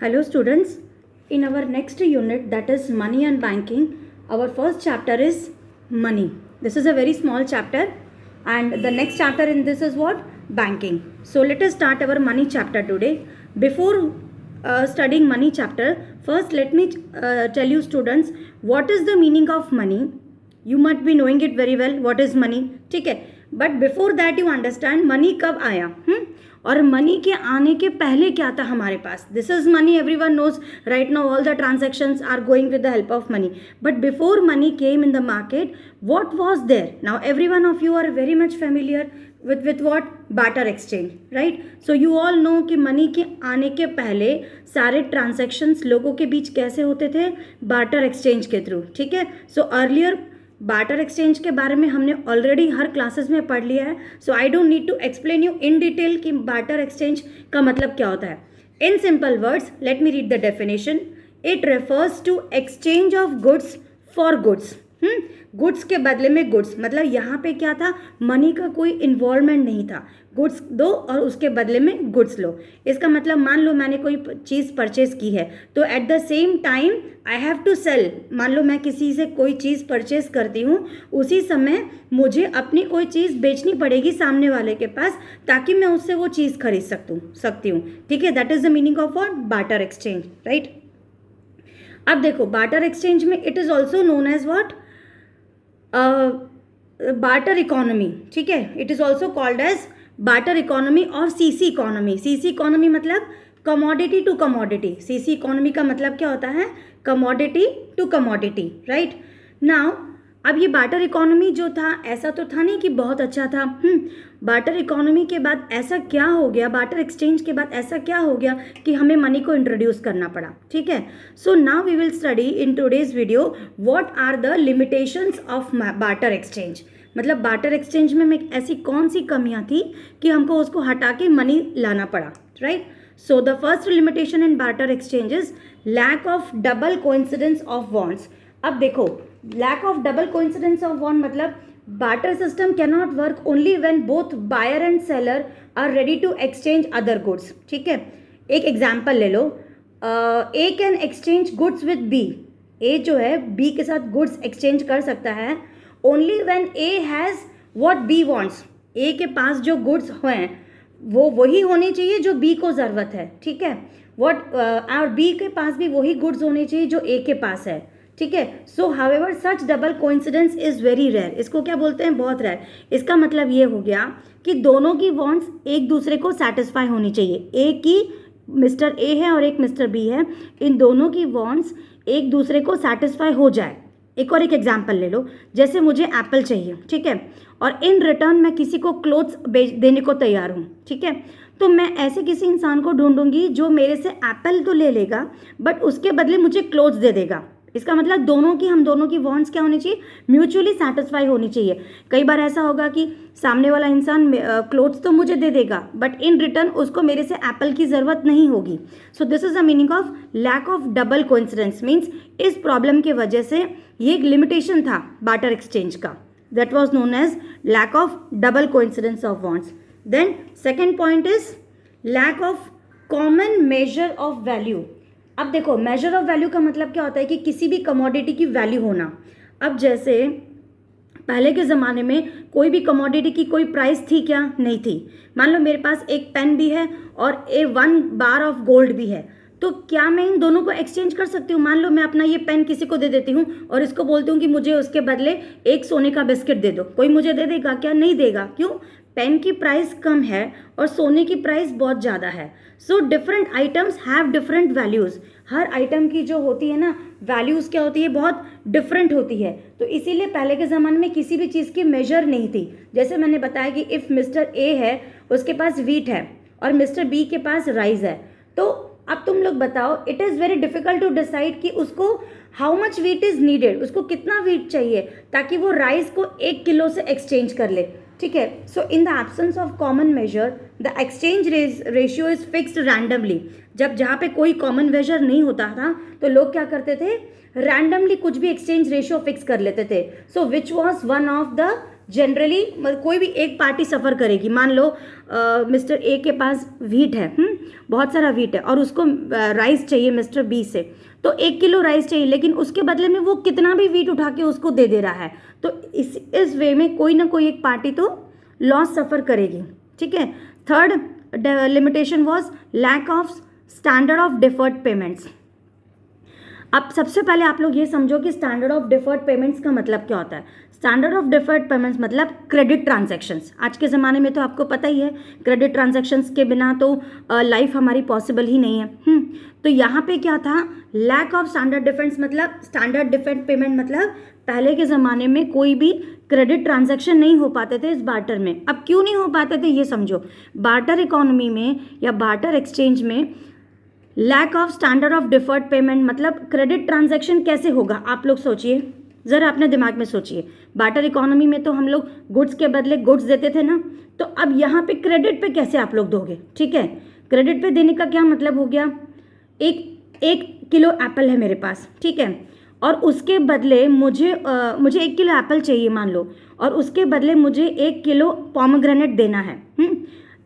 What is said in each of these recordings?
Hello students, in our next unit, that is money and banking, our first chapter is money. This is a very small chapter and the next chapter in this is what? Banking. So let us start our money chapter today. Before studying money chapter, first let me tell you students, what is the meaning of money? You might be knowing it very well, what is money, ठीक है. But before that you understand money कब आया, और money के आने के पहले क्या था हमारे पास. This is money, everyone knows right now all the transactions are going with the help of money. But before money came in the market, what was there? Now everyone of you are very much familiar with what? Barter exchange, right. So you all know कि money के आने के पहले सारे transactions लोगों के बीच कैसे होते थे? बार्टर एक्सचेंज के थ्रू, ठीक है. सो अर्लियर बार्टर एक्सचेंज के बारे में हमने ऑलरेडी हर क्लासेस में पढ़ लिया है. So I don't need to explain you in detail कि बार्टर एक्सचेंज का मतलब क्या होता है. In simple words let me read the definition. It refers to exchange of goods for goods. Goods के बदले में गुड्स, मतलब यहाँ पे क्या था? मनी का कोई इन्वॉल्वमेंट नहीं था. गुड्स दो और उसके बदले में गुड्स लो. इसका मतलब मान लो मैंने कोई चीज़ परचेज की है तो at the same time I have to sell. मान लो मैं किसी से कोई चीज़ परचेज करती हूँ, उसी समय मुझे अपनी कोई चीज़ बेचनी पड़ेगी सामने वाले के पास ताकि मैं उससे वो चीज़ खरीद सकती हूँ, ठीक है. That is the meaning of what? Barter exchange, right. अब देखो बार्टर एक्सचेंज में it is also known as what? Barter economy, ठीक है. It is also called as barter economy और सीसी इकोनॉमी. सीसी इकोनॉमी मतलब commodity to commodity. CC economy का मतलब क्या होता है? Commodity to commodity, right. Now अब ये बार्टर इकोनॉमी जो था, ऐसा तो था नहीं कि बहुत अच्छा था. बार्टर इकोनॉमी के बाद ऐसा क्या हो गया, बार्टर एक्सचेंज के बाद ऐसा क्या हो गया कि हमें मनी को इंट्रोड्यूस करना पड़ा, ठीक है. So now we will study in today's video what are the limitations of barter exchange. मतलब बार्टर एक्सचेंज में ऐसी कौन सी कमियां थी कि हमको उसको हटा के मनी लाना पड़ा, right. So the first limitation in barter exchange is lack of double coincidence of bonds. अब देखो lack of double coincidence of bond मतलब barter system cannot work only when both buyer and seller are ready to exchange other goods, ठीक है. एक example ले लो. A can exchange goods with B. A जो है बी के साथ गुड्स एक्सचेंज कर सकता है only when A has what B wants. A के पास जो गुड्स हैं वो वही होने चाहिए जो बी को ज़रूरत है, ठीक है. और बी के पास भी वही गुड्स होने चाहिए जो ए के पास है, ठीक है. So however such double coincidence is very rare. इसको क्या बोलते हैं? बहुत रेयर. इसका मतलब ये हो गया कि दोनों की वांट्स एक दूसरे को सेटिस्फाई होनी चाहिए. एक की मिस्टर ए है और एक मिस्टर बी है, इन दोनों की वांट्स एक दूसरे को सेटिस्फाई हो जाए. एक एग्जाम्पल ले लो. जैसे मुझे एप्पल चाहिए, ठीक है, और इन रिटर्न मैं किसी को क्लोथ्स देने को तैयार हूँ, ठीक है. तो मैं ऐसे किसी इंसान को ढूंढूंगी जो मेरे से एप्पल तो ले लेगा बट उसके बदले मुझे क्लोथ्स दे देगा. इसका मतलब हम दोनों की वांट्स क्या होनी चाहिए? म्यूचुअली सेटिस्फाई होनी चाहिए. कई बार ऐसा होगा कि सामने वाला इंसान क्लोथ्स तो मुझे दे देगा बट इन रिटर्न उसको मेरे से एप्पल की ज़रूरत नहीं होगी. So this is the meaning of lack of double coincidence. Means इस प्रॉब्लम की वजह से ये एक लिमिटेशन था बार्टर एक्सचेंज का. That was known as lack of double coincidence of wants. Then second point is lack of common measure of value. अब देखो मेजर ऑफ वैल्यू का मतलब क्या होता है कि किसी भी कमोडिटी की वैल्यू होना. अब जैसे पहले के ज़माने में कोई भी कमोडिटी की कोई प्राइस थी क्या? नहीं थी. मान लो मेरे पास एक पेन भी है और 1 बार ऑफ गोल्ड भी है, तो क्या मैं इन दोनों को एक्सचेंज कर सकती हूँ? मान लो मैं अपना ये पेन किसी को दे देती हूँ और इसको बोलती हूँ कि मुझे उसके बदले एक सोने का बिस्किट दे दो. कोई मुझे दे देगा क्या? नहीं देगा. क्यों? पेन की प्राइस कम है और सोने की प्राइस बहुत ज़्यादा है. So different items have different values. Her item की जो होती है ना वैल्यूज़ क्या होती है? बहुत डिफरेंट होती है. तो इसीलिए पहले के ज़माने में किसी भी चीज़ की मेजर नहीं थी. जैसे मैंने बताया कि इफ़ मिस्टर ए है उसके पास वीट है और मिस्टर बी के पास राइस है, तो अब तुम लोग बताओ, it is very difficult to decide कि उसको how much wheat is needed, उसको कितना वीट चाहिए ताकि वो राइस को 1 किलो से एक्सचेंज कर ले, ठीक है. So in the absence of common measure the exchange ratio is fixed randomly. जब जहाँ पे कोई कॉमन मेजर नहीं होता था तो लोग क्या करते थे? रैंडमली कुछ भी एक्सचेंज रेशियो फिक्स कर लेते थे. So which was one of the generally कोई भी एक पार्टी सफ़र करेगी। मान लो मिस्टर ए के पास व्हीट है, बहुत सारा व्हीट है, और उसको राइस चाहिए मिस्टर बी से, तो 1 किलो राइस चाहिए, लेकिन उसके बदले में वो कितना भी व्हीट उठा के उसको दे दे रहा है। तो इस वे में कोई ना कोई एक पार्टी तो लॉस सफ़र करेगी, ठीक है। Third limitation was lack of standard of deferred payments. अब सबसे पहले आप लोग ये समझो कि स्टैंडर्ड ऑफ डिफर्ड पेमेंट्स का मतलब क्या होता है। स्टैंडर्ड ऑफ डिफर्ड पेमेंट्स मतलब क्रेडिट ट्रांजैक्शंस। आज के ज़माने में तो आपको पता ही है, क्रेडिट ट्रांजैक्शंस के बिना तो लाइफ हमारी पॉसिबल ही नहीं है। तो यहाँ पे क्या था, लैक ऑफ स्टैंडर्ड डिफरेंस मतलब स्टैंडर्ड डिफर्ड पेमेंट मतलब पहले के ज़माने में कोई भी क्रेडिट ट्रांजैक्शन नहीं हो पाते थे इस बार्टर में। अब क्यों नहीं हो पाते थे ये समझो। बार्टर इकोनॉमी में या बार्टर एक्सचेंज में lack of standard of deferred payment मतलब क्रेडिट ट्रांजैक्शन कैसे होगा, आप लोग सोचिए ज़रा, अपने दिमाग में सोचिए। बार्टर इकोनॉमी में तो हम लोग गुड्स के बदले गुड्स देते थे ना, तो अब यहाँ पे क्रेडिट पे कैसे आप लोग दोगे, ठीक है। क्रेडिट पे देने का क्या मतलब हो गया, एक किलो एप्पल है मेरे पास, ठीक है, और उसके बदले मुझे 1 किलो एप्पल चाहिए मान लो, और उसके बदले मुझे 1 किलो पोमेग्रेनेट देना है,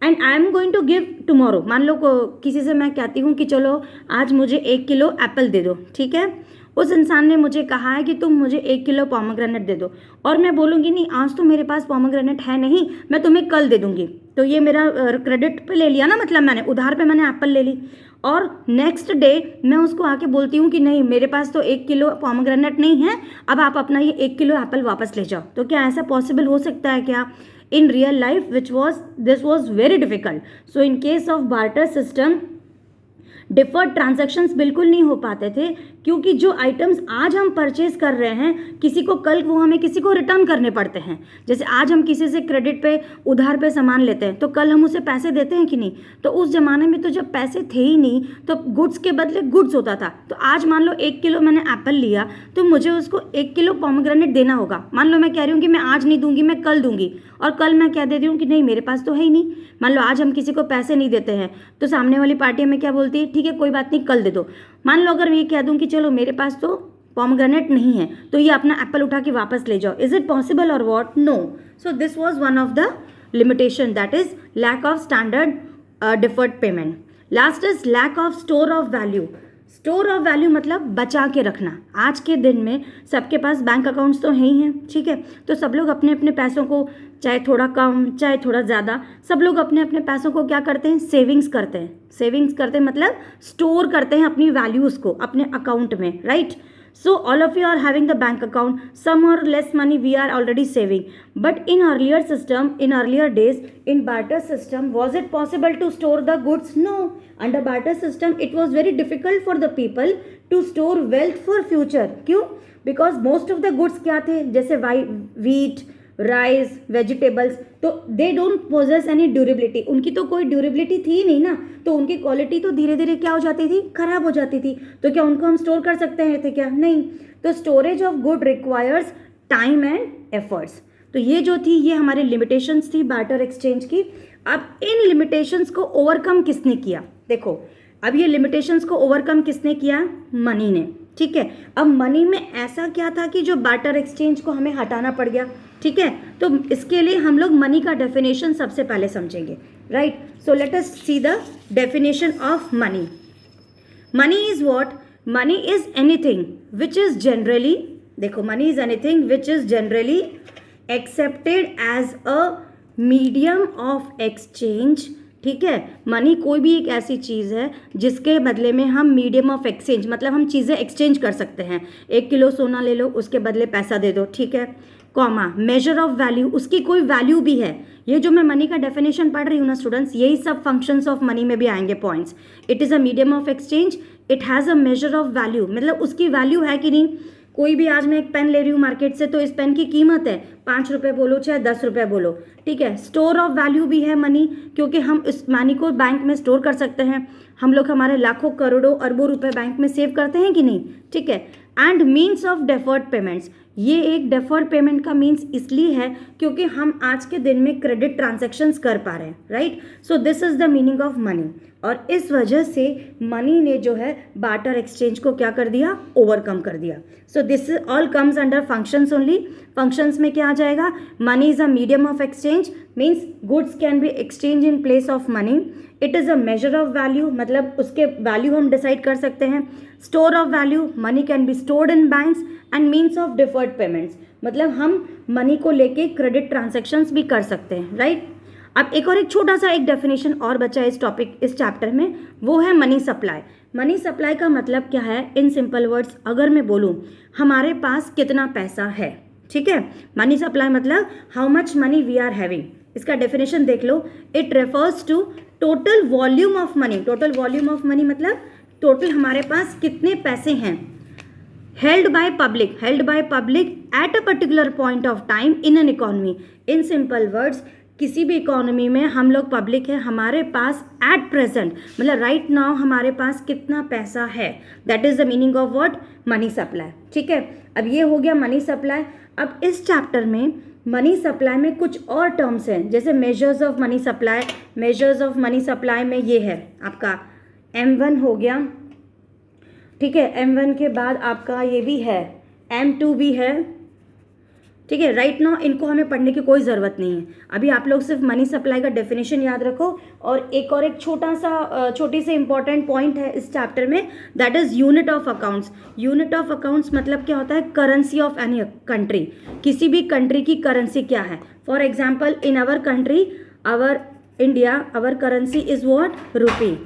and I am going to give tomorrow. मान लो किसी से मैं कहती हूँ कि चलो आज मुझे 1 किलो एप्पल दे दो, ठीक है। उस इंसान ने मुझे कहा है कि तुम मुझे 1 किलो पोमेग्रेनेट दे दो, और मैं बोलूँगी नहीं आज तो मेरे पास पोमेग्रेनेट है नहीं, मैं तुम्हें कल दे दूँगी। तो ये मेरा क्रेडिट पे ले लिया ना, मतलब मैंने उधार पे मैंने एप्पल ले ली, और नेक्स्ट डे मैं उसको आके बोलती हूँ कि नहीं मेरे पास तो 1 किलो पोमेग्रेनेट नहीं है, अब आप अपना ये 1 किलो एप्पल वापस ले जाओ। तो क्या ऐसा पॉसिबल हो सकता है क्या in real life, this was very difficult. So in case of barter system deferred transactions बिल्कुल नहीं हो पाते थे, क्योंकि जो आइटम्स आज हम परचेज कर रहे हैं किसी को कल वो हमें किसी को रिटर्न करने पड़ते हैं। जैसे आज हम किसी से क्रेडिट पे उधार पे सामान लेते हैं तो कल हम उसे पैसे देते हैं कि नहीं। तो उस ज़माने में तो जब पैसे थे ही नहीं तो गुड्स के बदले गुड्स होता था। तो आज मान लो 1 किलो मैंने एप्पल लिया तो मुझे उसको 1 किलो पोमेग्रेनेट देना होगा। मान लो मैं कह रही हूँ कि मैं आज नहीं दूंगी, मैं कल दूंगी, और कल मैं कह दे रही हूँ कि नहीं मेरे पास तो है ही नहीं। मान लो आज हम किसी को पैसे नहीं देते हैं तो सामने वाली पार्टी हमें क्या बोलती है, ठीक है कोई बात नहीं कल दे दो। मान लो अगर मैं ये कह दूं कि चलो मेरे पास तो पोमेग्रेनेट नहीं है तो ये अपना एप्पल उठा के वापस ले जाओ, इज इट पॉसिबल और what? No. So this was one of the limitation, that is lack of standard deferred payment. Last is lack of store of value. Store of value मतलब बचा के रखना। आज के दिन में सबके पास बैंक अकाउंट्स तो हैं ही हैं, ठीक है, तो सब लोग अपने अपने पैसों को चाहे थोड़ा कम चाहे थोड़ा ज़्यादा सब लोग अपने अपने पैसों को क्या करते हैं, सेविंग्स करते हैं। सेविंग्स करते हैं मतलब स्टोर करते हैं अपनी वैल्यूज़ को अपने अकाउंट में, right. So all of you are having the bank account, some or less money we are already saving. But in earlier system, in earlier days, in barter system, was it possible to store the goods? No. Under barter system, it was very difficult for the people to store wealth for future. क्यों? Because most of the goods क्या थे, जैसे wheat, rice, vegetables, तो they don't possess any durability. उनकी तो कोई durability थी नहीं ना, तो उनकी क्वालिटी तो धीरे धीरे क्या हो जाती थी, खराब हो जाती थी। तो क्या उनको हम स्टोर कर सकते हैं थे क्या? नहीं। तो storage of good requires time and efforts. तो ये जो थी ये हमारी लिमिटेशंस थी बार्टर एक्सचेंज की। अब इन लिमिटेशंस को ओवरकम किसने किया? देखो अब ये लिमिटेशंस को ओवरकम किसने किया? मनी ने, ठीक है। अब मनी में ऐसा क्या था कि जो बार्टर एक्सचेंज को हमें हटाना पड़ गया, ठीक है। तो इसके लिए हम लोग मनी का डेफिनेशन सबसे पहले समझेंगे, right. So let us see the definition of money. Money is what? Money is anything which is generally, देखो money is anything which is generally accepted as a medium of exchange, ठीक है। Money कोई भी एक ऐसी चीज़ है जिसके बदले में हम मीडियम ऑफ एक्सचेंज मतलब हम चीज़ें एक्सचेंज कर सकते हैं। 1 किलो सोना ले लो उसके बदले पैसा दे दो, ठीक है। कॉमा मेजर ऑफ वैल्यू, उसकी कोई वैल्यू भी है। ये जो मैं मनी का डेफिनेशन पढ़ रही हूँ ना स्टूडेंट्स, यही सब फंक्शंस ऑफ मनी में भी आएंगे points. It is a medium of exchange, it has a major of value, मतलब उसकी वैल्यू है कि नहीं। कोई भी आज मैं एक पेन ले रही हूँ मार्केट से तो इस पेन की कीमत है 5 रुपये बोलो चाहे 10 रुपये बोलो, ठीक है। स्टोर ऑफ वैल्यू भी है मनी, क्योंकि हम इस मनी को बैंक में स्टोर कर सकते हैं। हम लोग हमारे लाखों करोड़ों अरबों रुपए बैंक में सेव करते हैं कि नहीं, ठीक है। And means of deferred payments, ये एक डेफर्ड पेमेंट का मीन्स इसलिए है क्योंकि हम आज के दिन में क्रेडिट ट्रांजैक्शंस कर पा रहे हैं, right. So this is the meaning of money, और इस वजह से मनी ने जो है बार्टर एक्सचेंज को क्या कर दिया, ओवरकम कर दिया। So this all comes under functions only. Functions में क्या आ जाएगा, money is a medium of exchange, means goods can be exchange in place of money. It is a major of value, मतलब उसके वैल्यू हम decide कर सकते हैं। Store of value, money can be stored in banks. And means of deferred payments, मतलब हम money को लेके क्रेडिट ट्रांजैक्शंस भी कर सकते हैं, राइट। अब एक छोटा सा एक डेफिनेशन और बचा है इस टॉपिक, इस चैप्टर में, वो है मनी सप्लाई। मनी सप्लाई का मतलब क्या है, इन सिंपल वर्ड्स अगर मैं बोलूँ, हमारे पास कितना पैसा है, ठीक है। मनी सप्लाई मतलब how much money we are having. इसका डेफिनेशन देख लो, it refers to total volume of money. Total volume of money मतलब टोटल हमारे पास कितने पैसे हैं। held by public at a particular point of time in an economy। in simple words, किसी भी इकोनॉमी में हम लोग पब्लिक है, हमारे पास एट प्रेजेंट मतलब राइट नाउ हमारे पास कितना पैसा है, that is the meaning of what, money supply, ठीक है। अब ये हो गया मनी सप्लाई। अब इस चैप्टर में मनी सप्लाई में कुछ और टर्म्स हैं, जैसे measures of money supply. Measures of money supply में ये है आपका M1 हो गया, ठीक है। M1 के बाद आपका ये भी है, M2 भी है, ठीक है। राइट नाउ इनको हमें पढ़ने की कोई ज़रूरत नहीं है, अभी आप लोग सिर्फ मनी सप्लाई का डेफिनेशन याद रखो। और एक छोटी सी इंपॉर्टेंट पॉइंट है इस चैप्टर में, that is unit of accounts. Unit of accounts मतलब क्या होता है, करेंसी ऑफ एनी कंट्री। किसी भी कंट्री की करेंसी क्या है। For example in our country, our India, our currency is what, rupee.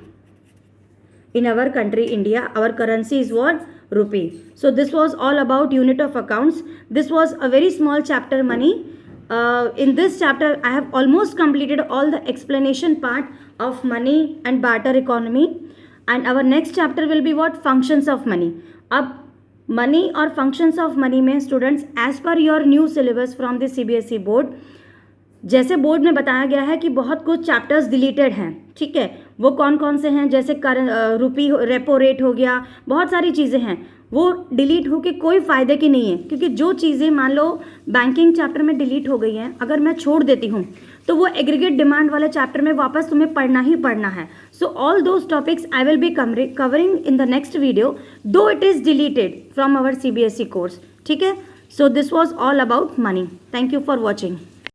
In our country India, our currency is what, rupee. So this was all about unit of accounts. This was a very small chapter, money. In this chapter I have almost completed all the explanation part of money and barter economy, and our next chapter will be what, functions of money. अब money और functions of money में students, as per your new syllabus from the CBSE board, जैसे board में बताया गया है कि बहुत कुछ चैप्टर्स डिलीटेड हैं, ठीक है। वो कौन कौन से हैं, जैसे रुपी रेपो रेट हो गया, बहुत सारी चीज़ें हैं, वो डिलीट होके कोई फ़ायदे की नहीं है, क्योंकि जो चीज़ें मान लो बैंकिंग चैप्टर में डिलीट हो गई हैं, अगर मैं छोड़ देती हूँ तो वो एग्रीगेट डिमांड वाले चैप्टर में वापस तुम्हें पढ़ना ही पढ़ना है। So all those topics I will be covering in the next video, though it is deleted from our CBSE course, ठीक है। So this was all about money. Thank you for watching.